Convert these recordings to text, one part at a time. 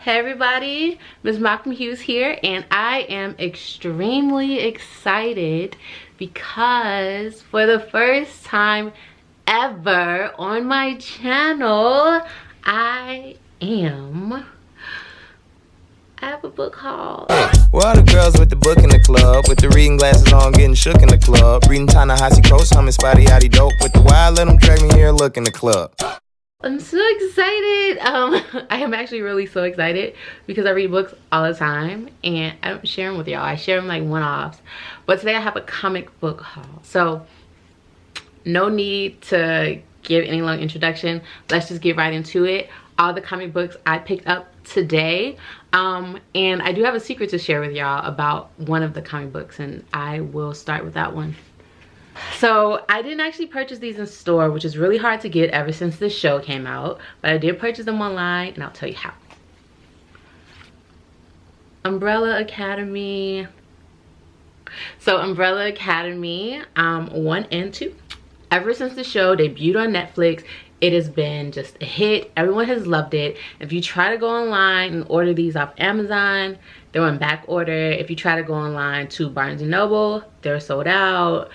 Hey everybody, Ms. Malcolm Hughes here, and I am extremely excited because for the first time ever on my channel, I have a book haul. Where are the girls with the book in the club? With the reading glasses on, getting shook in the club. Reading Ta-Nehisi Coates, humming Spotty Yachty Dope. With the wild, let them drag me here, look in the club. I'm so excited. I am actually really so excited because I read books all the time and I don't share them with y'all. I share them like one-offs. But today I have a comic book haul. So no need to give any long introduction. Let's just get right into it. All the comic books I picked up today. And I do have a secret to share with y'all about one of the comic books, and I will start with that one. So I didn't actually purchase these in store, which is really hard to get ever since this show came out, but I did purchase them online, and I'll tell you how. Umbrella Academy. So Umbrella Academy 1 and 2. Ever since the show debuted on Netflix, it has been just a hit. Everyone has loved it. If you try to go online and order these off Amazon, they're on back order. If you try to go online to Barnes & Noble, they're sold out.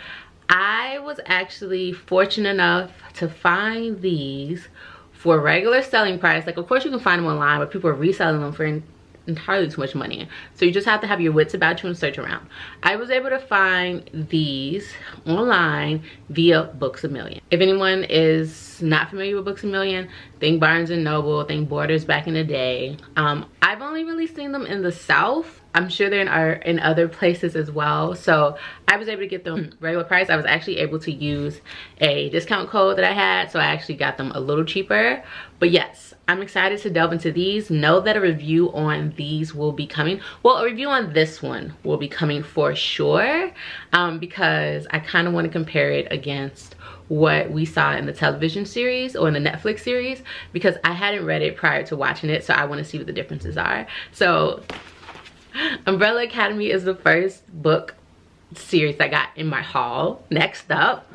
I was actually fortunate enough to find these for a regular selling price. Like, of course you can find them online, but people are reselling them for entirely too much money. So you just have to have your wits about you and search around. I was able to find these online via Books A Million. If anyone is not familiar with Books A Million, think Barnes & Noble, think Borders back in the day. I've only really seen them in the South. I'm sure they're in other places as well. So I was able to get them regular price. I was actually able to use a discount code that I had, so I actually got them a little cheaper. But yes, I'm excited to delve into these. Know that a review on these will be coming. Well, a review on this one will be coming for sure, because I kind of want to compare it against what we saw in the television series or in the Netflix series, because I hadn't read it prior to watching it, so I want to see what the differences are. So Umbrella Academy is the first book series I got in my haul. Next up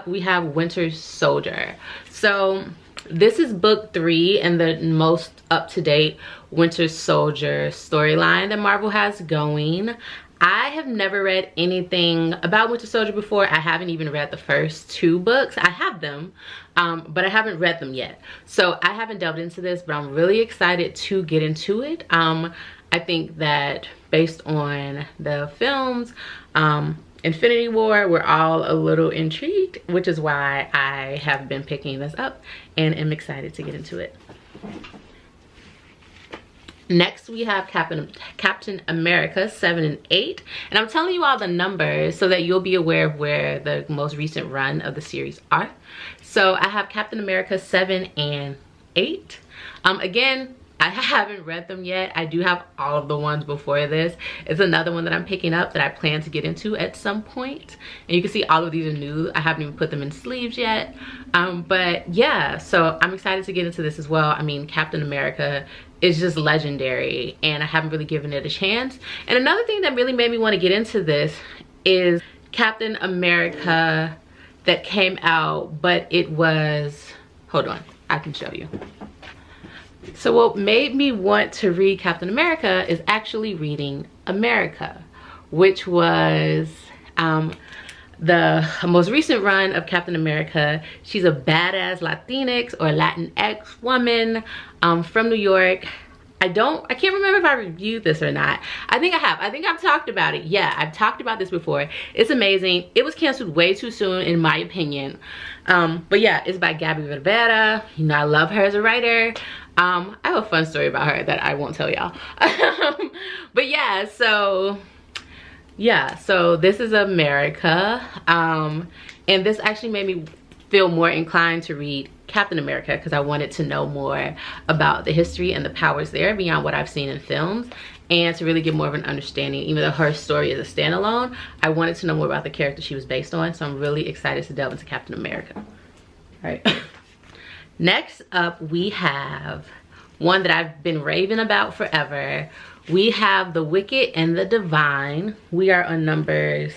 we have Winter Soldier. So this is book 3 in the most up-to-date Winter Soldier storyline that Marvel has going. I have never read anything about Winter Soldier before. I haven't even read the first 2 books. I have them, but I haven't read them yet. So I haven't delved into this, but I'm really excited to get into it. I think that based on the films, Infinity War, we're all a little intrigued, which is why I have been picking this up and am excited to get into it. Next we have Captain America 7 and 8, and I'm telling you all the numbers so that you'll be aware of where the most recent run of the series are. So I have Captain America 7 and 8. Again, I haven't read them yet. I do have all of the ones before this. It's another one that I'm picking up that I plan to get into at some point. And you can see all of these are new. I haven't even put them in sleeves yet. But yeah, so I'm excited to get into this as well. I mean, Captain America is just legendary, and I haven't really given it a chance. And another thing that really made me want to get into this is Captain America that came out, but it was, hold on, I can show you. So what made me want to read Captain America is actually reading America, which was the most recent run of Captain America. She's a badass Latinx or Latinx woman from New York. I can't remember if I reviewed this or not. I think I have. I think I've talked about it. Yeah, I've talked about this before. It's amazing. It was canceled way too soon in my opinion. But yeah, it's by Gabby Rivera. You know, I love her as a writer. I have a fun story about her that I won't tell y'all. But yeah, so this is America. And this actually made me feel more inclined to read Captain America because I wanted to know more about the history and the powers there beyond what I've seen in films, and to really get more of an understanding. Even though her story is a standalone, I wanted to know more about the character she was based on, so I'm really excited to delve into Captain America. All right. Next up we have one that I've been raving about forever. We have The Wicked and the Divine. We are on numbers,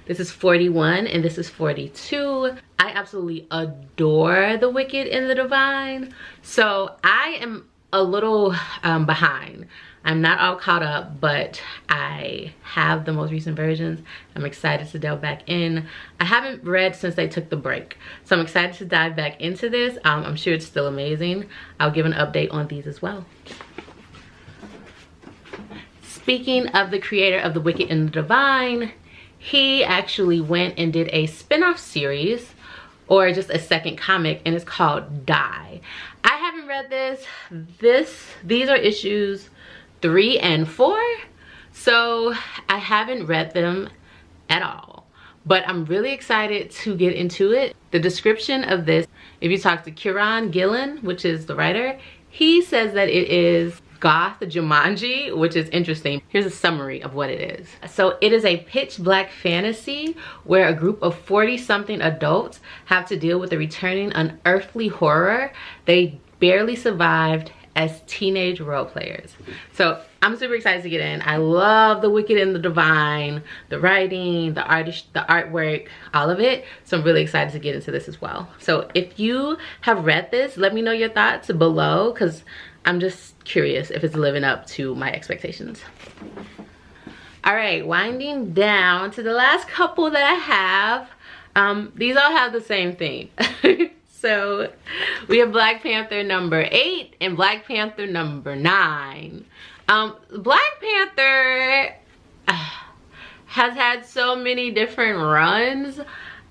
this is 41 and this is 42. I absolutely adore The Wicked and the Divine. So I am a little behind. I'm not all caught up, but I have the most recent versions. I'm excited to delve back in. I haven't read since they took the break, so I'm excited to dive back into this. I'm sure it's still amazing. I'll give an update on these as well. Speaking of the creator of The Wicked and the Divine, he actually went and did a spin-off series, or just a second comic, and it's called Die. I haven't read this. These are issues 3 and 4, so I haven't read them at all, but I'm really excited to get into it. The description of this, if you talk to Kieran Gillen, which is the writer, he says that it is goth Jumanji, which is interesting. Here's a summary of what it is. So it is a pitch black fantasy where a group of 40-something adults have to deal with a returning unearthly horror they barely survived as teenage role players. So I'm super excited to get in. I love The Wicked and the Divine, the writing, the artwork, all of it. So I'm really excited to get into this as well. So if you have read this, let me know your thoughts below, because I'm just curious if it's living up to my expectations. All right, winding down to the last couple that I have. These all have the same theme. So we have Black Panther number 8 and Black Panther number 9. Black Panther has had so many different runs,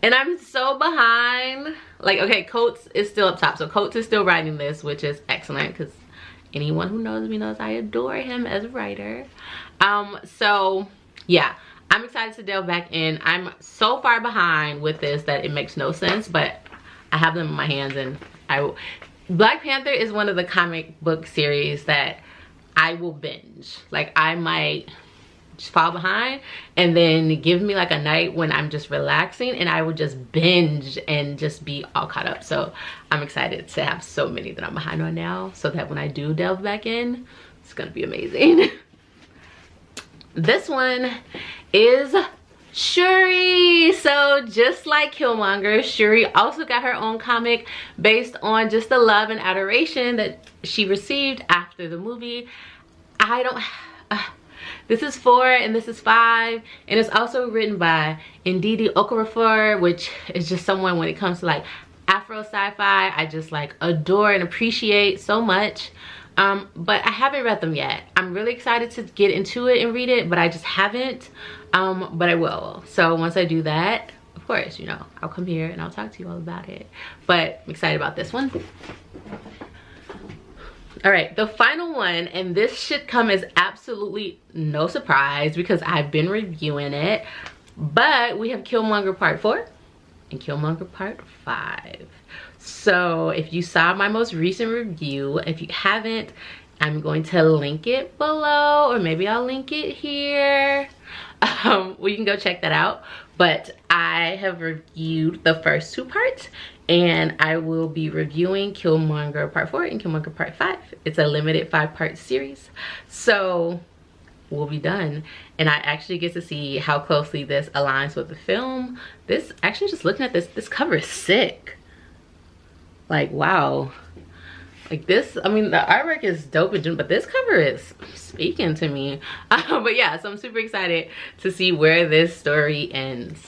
and I'm so behind. Like, okay, Coates is still up top, so Coates is still writing this, which is excellent, because anyone who knows me knows I adore him as a writer. So yeah, I'm excited to delve back in. I'm so far behind with this that it makes no sense, but I have them in my hands, and Black Panther is one of the comic book series that I will binge. Like, I might just fall behind and then give me like a night when I'm just relaxing, and I would just binge and just be all caught up. So I'm excited to have so many that I'm behind on now, so that when I do delve back in, it's gonna be amazing. This one is Sheree. So just like Killmonger, Sheree also got her own comic based on just the love and adoration that she received after the movie. This is 4 and this is 5, and it's also written by Ndidi Okorafor, which is just someone, when it comes to like Afro sci-fi, I just like adore and appreciate so much. But I haven't read them yet. I'm really excited to get into it and read it, but I just haven't. But I will. So once I do that, of course, you know, I'll come here and I'll talk to you all about it. But I'm excited about this one. All right, the final one, and this should come as absolutely no surprise because I've been reviewing it, but we have Killmonger Part 4 and Killmonger Part 5. So if you saw my most recent review, if you haven't, I'm going to link it below, or maybe I'll link it here. We can go check that out. But I have reviewed the first 2 parts, and I will be reviewing Killmonger Part 4 and Killmonger Part 5. It's a limited 5-part series, so we'll be done. And I actually get to see how closely this aligns with the film. This, actually just looking at this cover is sick. Like, wow. Like this, I mean, the artwork is dope, but this cover is speaking to me. But yeah, so I'm super excited to see where this story ends.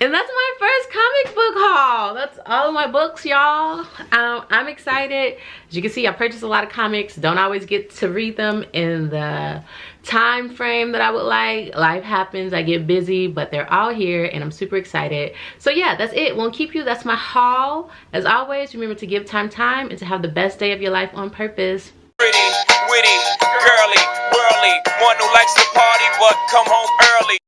And that's my first comic book haul. That's all of my books, y'all. I'm excited. As you can see, I purchased a lot of comics. Don't always get to read them in the time frame that I would like. Life happens, I get busy, but they're all here and I'm super excited. So yeah, that's it. Won't keep you. That's my haul. As always, remember to give time and to have the best day of your life on purpose. Pretty, witty, girly, worldly, one who likes to party but come home early.